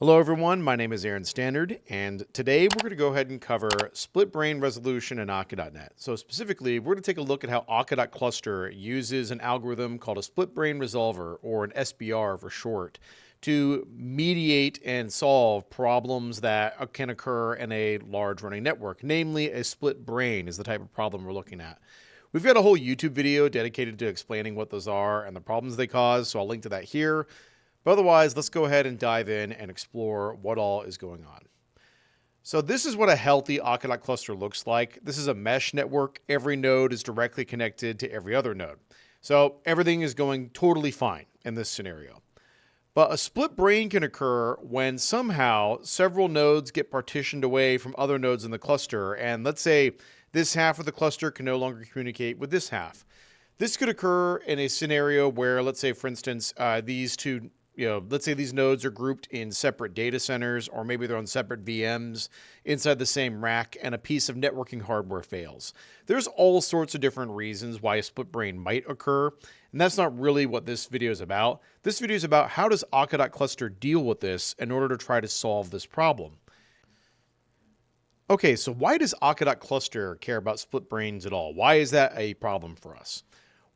Hello everyone, my name is Aaron Standard, and today we're going to go ahead and cover split brain resolution in Akka.net. So specifically, we're going to take a look at how Akka.Cluster uses an algorithm called a split brain resolver, or an SBR for short, to mediate and solve problems that can occur in a large running network. Namely, a split brain is the type of problem we're looking at. We've got a whole YouTube video dedicated to explaining what those are and the problems they cause, so I'll link to that here. But otherwise, let's go ahead and dive in and explore what all is going on. So this is what a healthy Akka.Cluster looks like. This is a mesh network. Every node is directly connected to every other node. So everything is going totally fine in this scenario. But a split brain can occur when somehow several nodes get partitioned away from other nodes in the cluster. And let's say this half of the cluster can no longer communicate with this half. This could occur in a scenario where, let's say, for instance, let's say these nodes are grouped in separate data centers, or maybe they're on separate VMs inside the same rack and a piece of networking hardware fails. There's all sorts of different reasons why a split brain might occur, and that's not really what this video is about. This video is about how does Akka.Cluster deal with this in order to try to solve this problem. Okay, so why does Akka.Cluster care about split brains at all? Why is that a problem for us?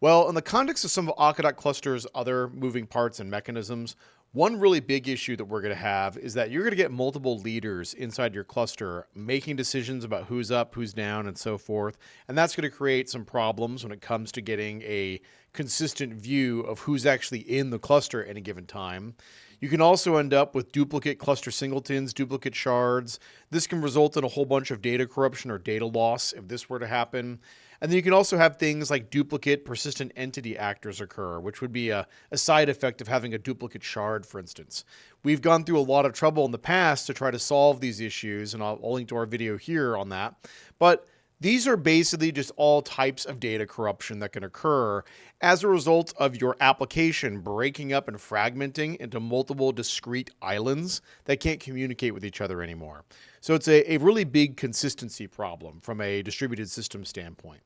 Well, in the context of some of Akka.Cluster's other moving parts and mechanisms, one really big issue that we're going to have is that you're going to get multiple leaders inside your cluster making decisions about who's up, who's down, and so forth. And that's going to create some problems when it comes to getting a consistent view of who's actually in the cluster at any given time. You can also end up with duplicate cluster singletons, duplicate shards. This can result in a whole bunch of data corruption or data loss if this were to happen. And then you can also have things like duplicate persistent entity actors occur, which would be a side effect of having a duplicate shard, for instance. We've gone through a lot of trouble in the past to try to solve these issues, and I'll link to our video here on that. But these are basically just all types of data corruption that can occur as a result of your application breaking up and fragmenting into multiple discrete islands that can't communicate with each other anymore. So it's a really big consistency problem from a distributed system standpoint.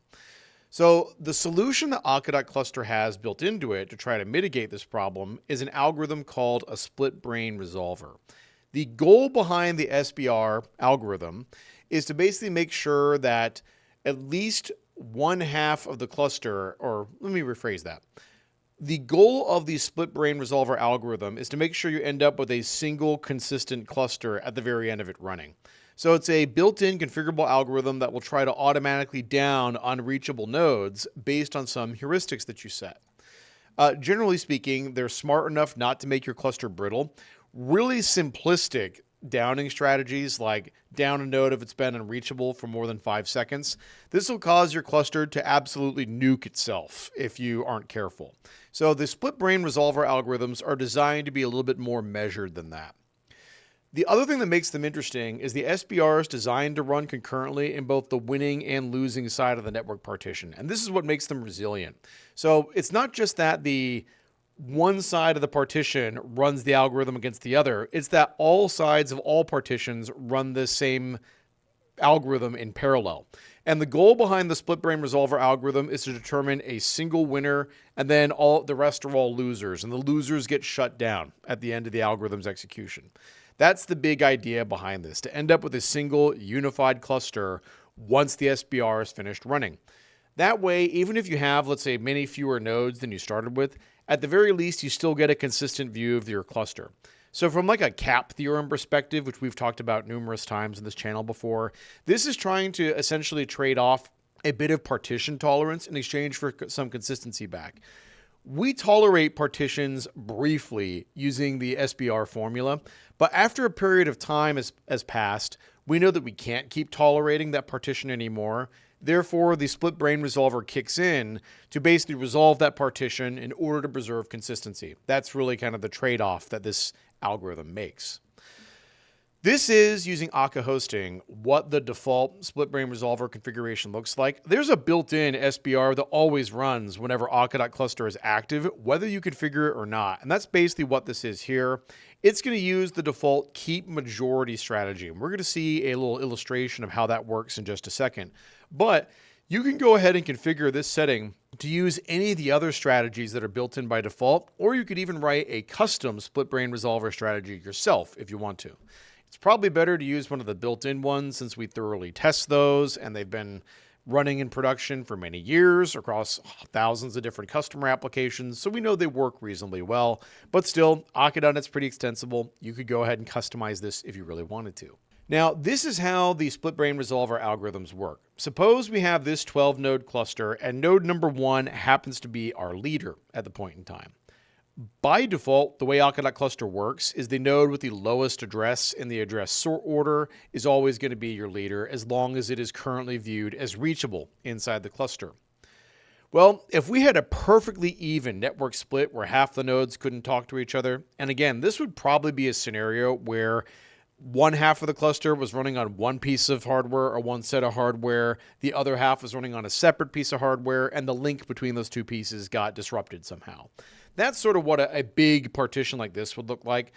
So the solution that Akka.Cluster has built into it to try to mitigate this problem is an algorithm called a split brain resolver. The goal behind the SBR algorithm is to basically make sure that at least one half of the cluster, or let me rephrase that. The goal of the split brain resolver algorithm is to make sure you end up with a single consistent cluster at the very end of it running. So it's a built-in configurable algorithm that will try to automatically down unreachable nodes based on some heuristics that you set. Generally speaking, they're smart enough not to make your cluster brittle. Really simplistic downing strategies like down a node if it's been unreachable for more than 5 seconds. This will cause your cluster to absolutely nuke itself if you aren't careful. So the split brain resolver algorithms are designed to be a little bit more measured than that. The other thing that makes them interesting is the SBR is designed to run concurrently in both the winning and losing side of the network partition. And this is what makes them resilient. So it's not just that the one side of the partition runs the algorithm against the other. It's that all sides of all partitions run the same algorithm in parallel. And the goal behind the split brain resolver algorithm is to determine a single winner, and then all the rest are all losers, and the losers get shut down at the end of the algorithm's execution. That's the big idea behind this, to end up with a single unified cluster once the SBR is finished running. That way, even if you have, let's say, many fewer nodes than you started with, at the very least, you still get a consistent view of your cluster. So from like a CAP theorem perspective, which we've talked about numerous times in this channel before, this is trying to essentially trade off a bit of partition tolerance in exchange for some consistency back. We tolerate partitions briefly using the SBR formula, but after a period of time has passed, we know that we can't keep tolerating that partition anymore. Therefore, the split brain resolver kicks in to basically resolve that partition in order to preserve consistency. That's really kind of the trade-off that this algorithm makes. This is, using Akka hosting, what the default split brain resolver configuration looks like. There's a built-in SBR that always runs whenever Akka.Cluster is active, whether you configure it or not. And that's basically what this is here. It's going to use the default keep majority strategy. And we're going to see a little illustration of how that works in just a second. But You can go ahead and configure this setting to use any of the other strategies that are built in by default, or you could even write a custom split brain resolver strategy yourself if you want to. It's probably better to use one of the built-in ones since we thoroughly test those and they've been running in production for many years across thousands of different customer applications, so we know they work reasonably well. But still, Akka.NET's pretty extensible. You could go ahead and customize this if you really wanted to. Now, this is how the split brain resolver algorithms work. Suppose we have this 12-node cluster, and node number 1 happens to be our leader at the point in time. By default, the way Akka.Cluster works is the node with the lowest address in the address sort order is always going to be your leader as long as it is currently viewed as reachable inside the cluster. Well, if we had a perfectly even network split where half the nodes couldn't talk to each other, and again, this would probably be a scenario where one half of the cluster was running on one piece of hardware or one set of hardware, the other half was running on a separate piece of hardware, and the link between those two pieces got disrupted somehow. That's sort of what a big partition like this would look like.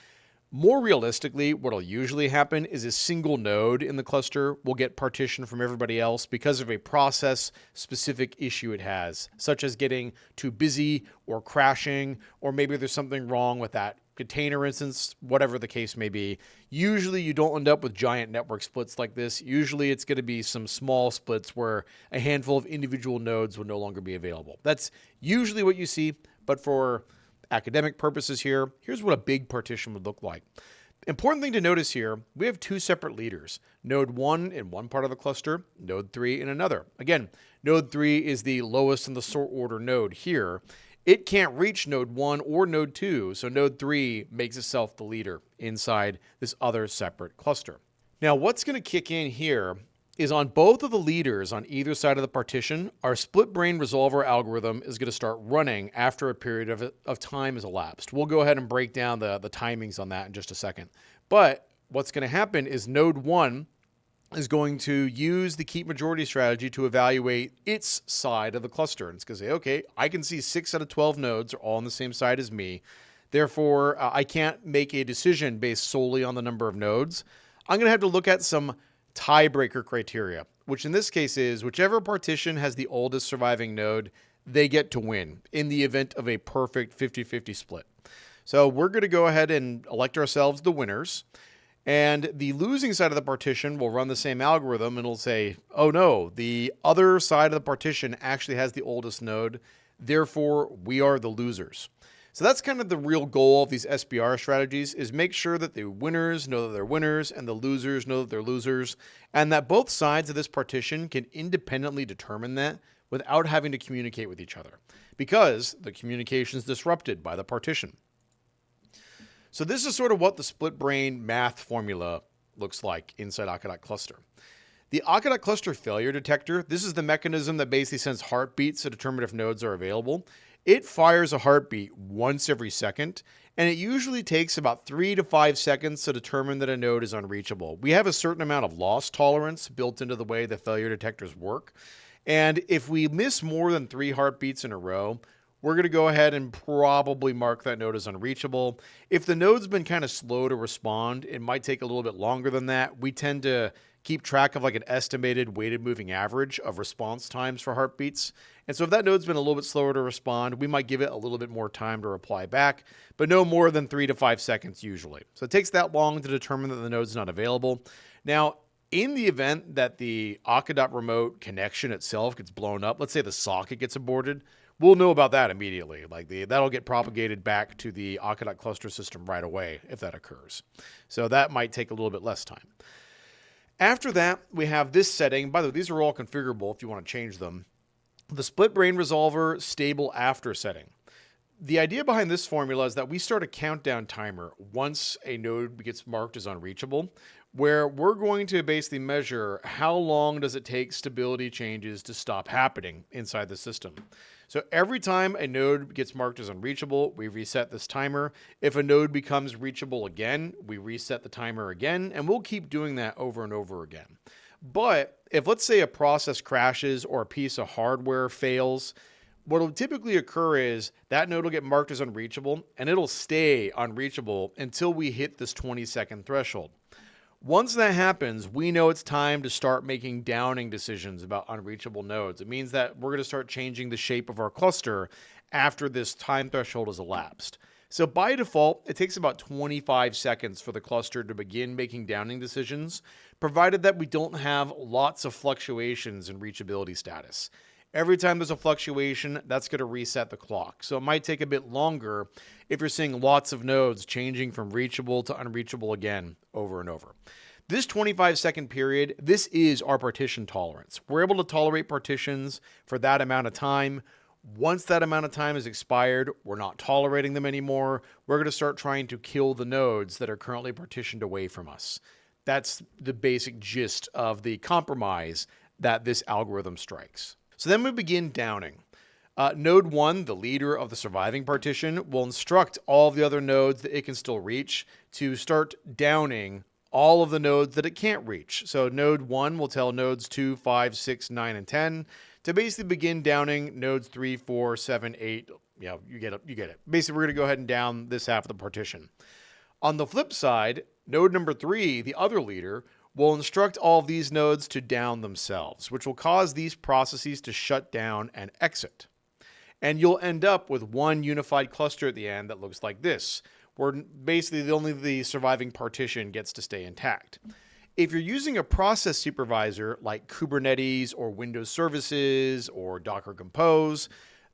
More realistically, what will usually happen is a single node in the cluster will get partitioned from everybody else because of a process-specific issue it has, such as getting too busy or crashing, or maybe there's something wrong with that container instance, whatever the case may be. Usually you don't end up with giant network splits like this. Usually it's going to be some small splits where a handful of individual nodes will no longer be available. That's usually what you see, but for academic purposes here, here's what a big partition would look like. Important thing to notice here, we have two separate leaders, node 1 in one part of the cluster, node 3 in another. Again, node 3 is the lowest in the sort order node here. It can't reach node 1 or node 2, so node 3 makes itself the leader inside this other separate cluster. Now, what's going to kick in here is on both of the leaders on either side of the partition, our split brain resolver algorithm is going to start running after a period of time has elapsed. We'll go ahead and break down the timings on that in just a second. But what's going to happen is node 1 is going to use the keep majority strategy to evaluate its side of the cluster. And it's going to say, okay, I can see 6 out of 12 nodes are all on the same side as me. Therefore, I can't make a decision based solely on the number of nodes. I'm going to have to look at some tiebreaker criteria, which in this case is whichever partition has the oldest surviving node, they get to win in the event of a perfect 50-50 split. So we're going to go ahead and elect ourselves the winners. And the losing side of the partition will run the same algorithm and it'll say, oh no, the other side of the partition actually has the oldest node. Therefore, we are the losers. So that's kind of the real goal of these SBR strategies is make sure that the winners know that they're winners and the losers know that they're losers, and that both sides of this partition can independently determine that without having to communicate with each other because the communication is disrupted by the partition. So this is sort of what the split brain math formula looks like inside Akka.Cluster. The Akka.Cluster failure detector, this is the mechanism that basically sends heartbeats to determine if nodes are available. It fires a heartbeat once every second, and it usually takes about 3 to 5 seconds to determine that a node is unreachable. We have a certain amount of loss tolerance built into the way the failure detectors work. And if we miss more than 3 heartbeats in a row, we're going to go ahead and probably mark that node as unreachable. If the node's been kind of slow to respond, it might take a little bit longer than that. We tend to keep track of like an estimated weighted moving average of response times for heartbeats. And so if that node's been a little bit slower to respond, we might give it a little bit more time to reply back, but no more than 3 to 5 seconds usually. So it takes that long to determine that the node's not available. Now, in the event that the Akka.remote connection itself gets blown up, let's say the socket gets aborted, we'll know about that immediately. That'll get propagated back to the Akka.Cluster system right away if that occurs. So that might take a little bit less time. After that, we have this setting. By the way, these are all configurable if you want to change them. The split brain resolver stable after setting. The idea behind this formula is that we start a countdown timer once a node gets marked as unreachable, where we're going to basically measure how long does it take stability changes to stop happening inside the system. So every time a node gets marked as unreachable, we reset this timer. If a node becomes reachable again, we reset the timer again, and we'll keep doing that over and over again. But if, let's say, a process crashes or a piece of hardware fails, what will typically occur is that node will get marked as unreachable, and it'll stay unreachable until we hit this 20-second threshold. Once that happens, we know it's time to start making downing decisions about unreachable nodes. It means that we're going to start changing the shape of our cluster after this time threshold has elapsed. So by default, it takes about 25 seconds for the cluster to begin making downing decisions, provided that we don't have lots of fluctuations in reachability status. Every time there's a fluctuation, that's going to reset the clock. So it might take a bit longer if you're seeing lots of nodes changing from reachable to unreachable again over and over. This 25-second period, this is our partition tolerance. We're able to tolerate partitions for that amount of time. Once that amount of time is expired, we're not tolerating them anymore. We're going to start trying to kill the nodes that are currently partitioned away from us. That's the basic gist of the compromise that this algorithm strikes. So then we begin downing. Node 1, the leader of the surviving partition, will instruct all of the other nodes that it can still reach to start downing all of the nodes that it can't reach. So node 1 will tell nodes 2, 5, 6, 9, and 10 to basically begin downing nodes 3, 4, 7, 8. Yeah, you get it. Basically, we're going to go ahead and down this half of the partition. On the flip side, node number 3, the other leader, will instruct all of these nodes to down themselves, which will cause these processes to shut down and exit. And you'll end up with one unified cluster at the end that looks like this, where basically only the surviving partition gets to stay intact. If you're using a process supervisor like Kubernetes or Windows Services or Docker Compose,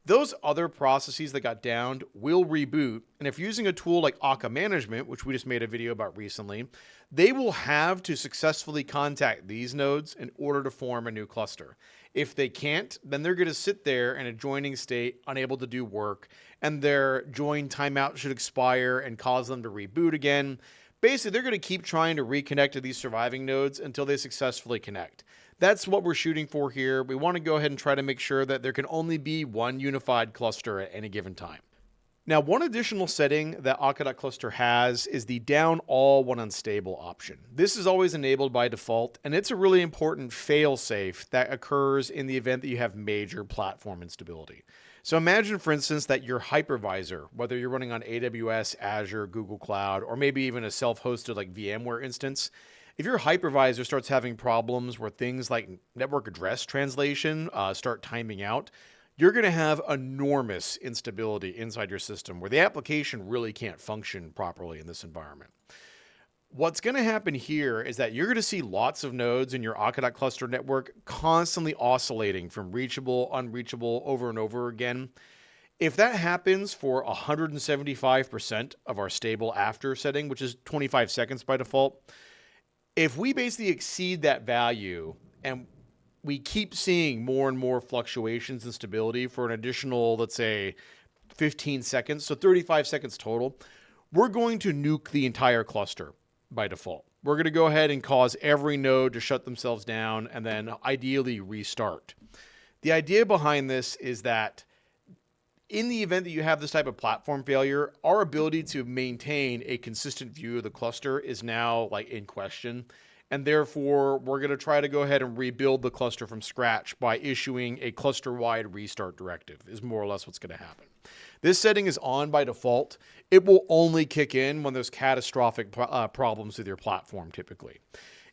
those other processes that got downed will reboot. And if you're using a tool like Akka Management, which we just made a video about recently, they will have to successfully contact these nodes in order to form a new cluster. If they can't, then they're going to sit there in a joining state, unable to do work, and their join timeout should expire and cause them to reboot again. Basically, they're going to keep trying to reconnect to these surviving nodes until they successfully connect. That's what we're shooting for here. We want to go ahead and try to make sure that there can only be one unified cluster at any given time. Now, one additional setting that Akka.Cluster has is the down all when unstable option. This is always enabled by default, and it's a really important fail-safe that occurs in the event that you have major platform instability. So imagine, for instance, that your hypervisor, whether you're running on AWS, Azure, Google Cloud, or maybe even a self-hosted like VMware instance, if your hypervisor starts having problems where things like network address translation start timing out, you're going to have enormous instability inside your system where the application really can't function properly in this environment. What's going to happen here is that you're going to see lots of nodes in your Akka.Cluster network constantly oscillating from reachable, unreachable over and over again. If that happens for 175% of our stable after setting, which is 25 seconds by default, if we basically exceed that value and we keep seeing more and more fluctuations in stability for an additional, let's say, 15 seconds, so 35 seconds total, we're going to nuke the entire cluster by default. We're going to go ahead and cause every node to shut themselves down and then ideally restart. The idea behind this is that in the event that you have this type of platform failure, our ability to maintain a consistent view of the cluster is now in question. And therefore, we're going to try to go ahead and rebuild the cluster from scratch by issuing a cluster-wide restart directive is more or less what's going to happen. This setting is on by default. It will only kick in when there's catastrophic problems with your platform typically.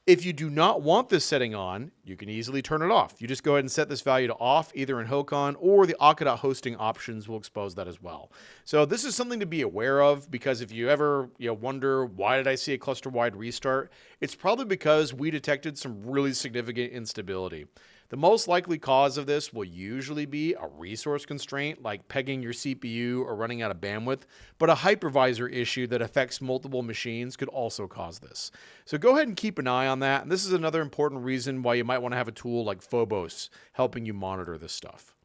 If you do not want this setting on, you can easily turn it off. You just go ahead and set this value to off, either in Hocon or the Akka.Hosting options will expose that as well. So this is something to be aware of, because if you ever wonder, why did I see a cluster-wide restart? It's probably because we detected some really significant instability. The most likely cause of this will usually be a resource constraint, like pegging your CPU or running out of bandwidth, but a hypervisor issue that affects multiple machines could also cause this. So go ahead and keep an eye on that. And this is another important reason why you might want to have a tool like FAQS helping you monitor this stuff.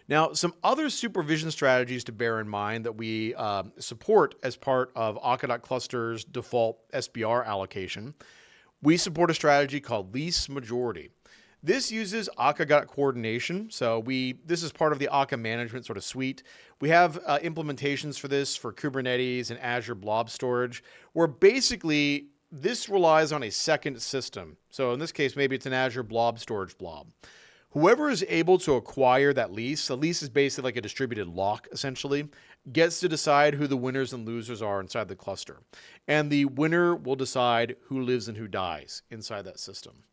Now, some other supervision strategies to bear in mind that we support as part of Akka.Cluster's default SBR allocation. We support a strategy called least majority. This uses Akka coordination. So this is part of the Akka management sort of suite. We have implementations for this for Kubernetes and Azure Blob Storage, where basically this relies on a second system. So in this case, maybe it's an Azure Blob Storage blob. Whoever is able to acquire that lease, the lease is basically like a distributed lock essentially, gets to decide who the winners and losers are inside the cluster. And the winner will decide who lives and who dies inside that system.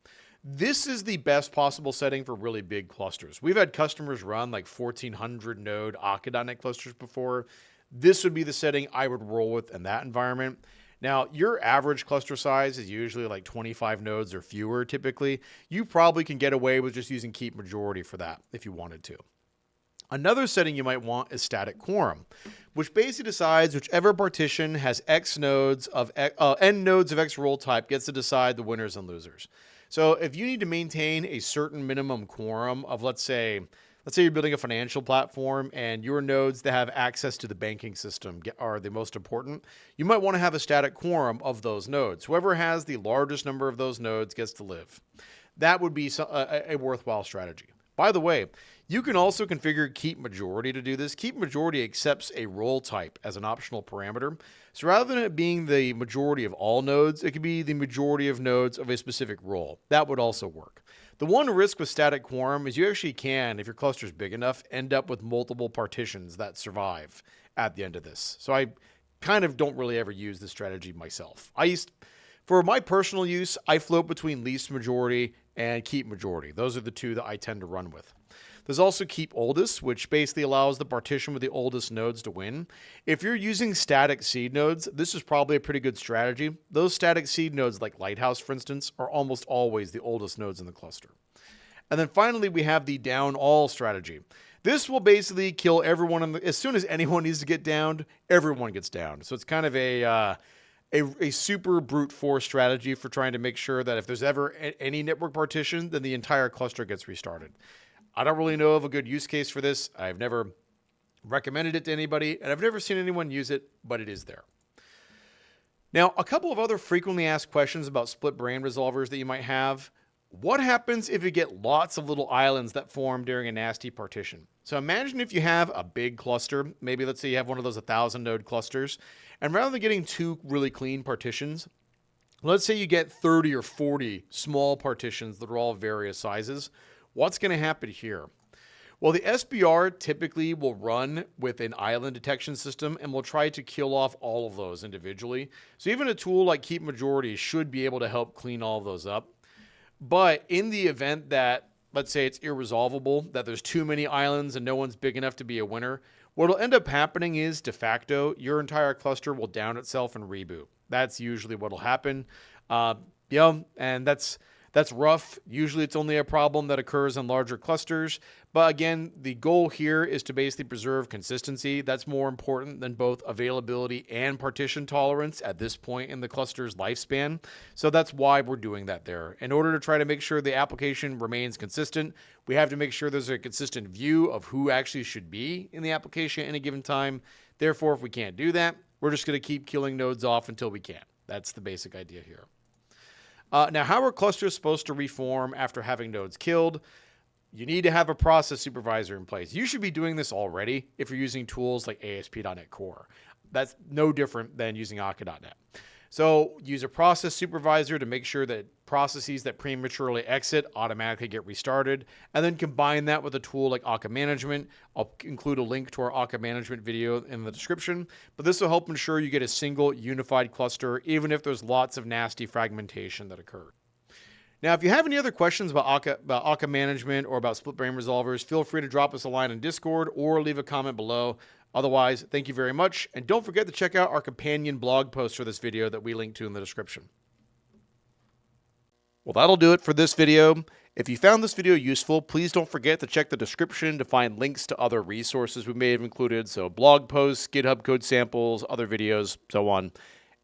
This is the best possible setting for really big clusters. We've had customers run like 1400 node Akka.NET clusters before. This would be the setting I would roll with in that environment. Now, your average cluster size is usually like 25 nodes or fewer typically. You probably can get away with just using keep majority for that if you wanted to. Another setting you might want is static quorum, which basically decides whichever partition has X nodes of N nodes of X role type gets to decide the winners and losers. So if you need to maintain a certain minimum quorum of, let's say you're building a financial platform and your nodes that have access to the banking system are the most important, you might want to have a static quorum of those nodes. Whoever has the largest number of those nodes gets to live. That would be a worthwhile strategy. By the way, you can also configure keep majority to do this. Keep majority accepts a role type as an optional parameter. So rather than it being the majority of all nodes, it could be the majority of nodes of a specific role. That would also work. The one risk with static quorum is you actually can, if your cluster is big enough, end up with multiple partitions that survive at the end of this. So I kind of don't really ever use this strategy myself. For my personal use, I float between least majority and keep majority. Those are the two that I tend to run with. There's also keep oldest, which basically allows the partition with the oldest nodes to win. If you're using static seed nodes, this is probably a pretty good strategy. Those static seed nodes, like Lighthouse, for instance, are almost always the oldest nodes in the cluster. And then finally, we have the down all strategy. This will basically kill everyone. As soon as anyone needs to get downed, everyone gets downed. So it's kind of a super brute force strategy for trying to make sure that if there's ever any network partition, then the entire cluster gets restarted. I don't really know of a good use case for this. I've never recommended it to anybody, and I've never seen anyone use it, but it is there. Now, a couple of other frequently asked questions about split brain resolvers that you might have. What happens if you get lots of little islands that form during a nasty partition? So imagine if you have a big cluster, maybe let's say you have one of those 1,000 node clusters, and rather than getting two really clean partitions, let's say you get 30 or 40 small partitions that are all various sizes. What's going to happen here? Well, the SBR typically will run with an island detection system and will try to kill off all of those individually. So even a tool like keep majority should be able to help clean all of those up. But in the event that, let's say it's irresolvable, that there's too many islands and no one's big enough to be a winner, what will end up happening is de facto, your entire cluster will down itself and reboot. That's usually what will happen. And that's rough. Usually it's only a problem that occurs in larger clusters. But again, the goal here is to basically preserve consistency. That's more important than both availability and partition tolerance at this point in the cluster's lifespan. So that's why we're doing that there. In order to try to make sure the application remains consistent, we have to make sure there's a consistent view of who actually should be in the application at any given time. Therefore, if we can't do that, we're just going to keep killing nodes off until we can. That's the basic idea here. Now, how are clusters supposed to reform after having nodes killed? You need to have a process supervisor in place. You should be doing this already if you're using tools like ASP.NET Core. That's no different than using Akka.NET. So use a process supervisor to make sure that processes that prematurely exit automatically get restarted, and then combine that with a tool like Akka Management. I'll include a link to our Akka Management video in the description, but this will help ensure you get a single unified cluster, even if there's lots of nasty fragmentation that occurs. Now, if you have any other questions about Akka Management or about split brain resolvers, feel free to drop us a line in Discord or leave a comment below. Otherwise, thank you very much, and don't forget to check out our companion blog post for this video that we link to in the description. Well, that'll do it for this video. If you found this video useful, please don't forget to check the description to find links to other resources we may have included, so blog posts, GitHub code samples, other videos, so on.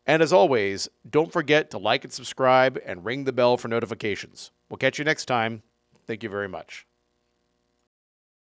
And as always, don't forget to like and subscribe and ring the bell for notifications. We'll catch you next time. Thank you very much.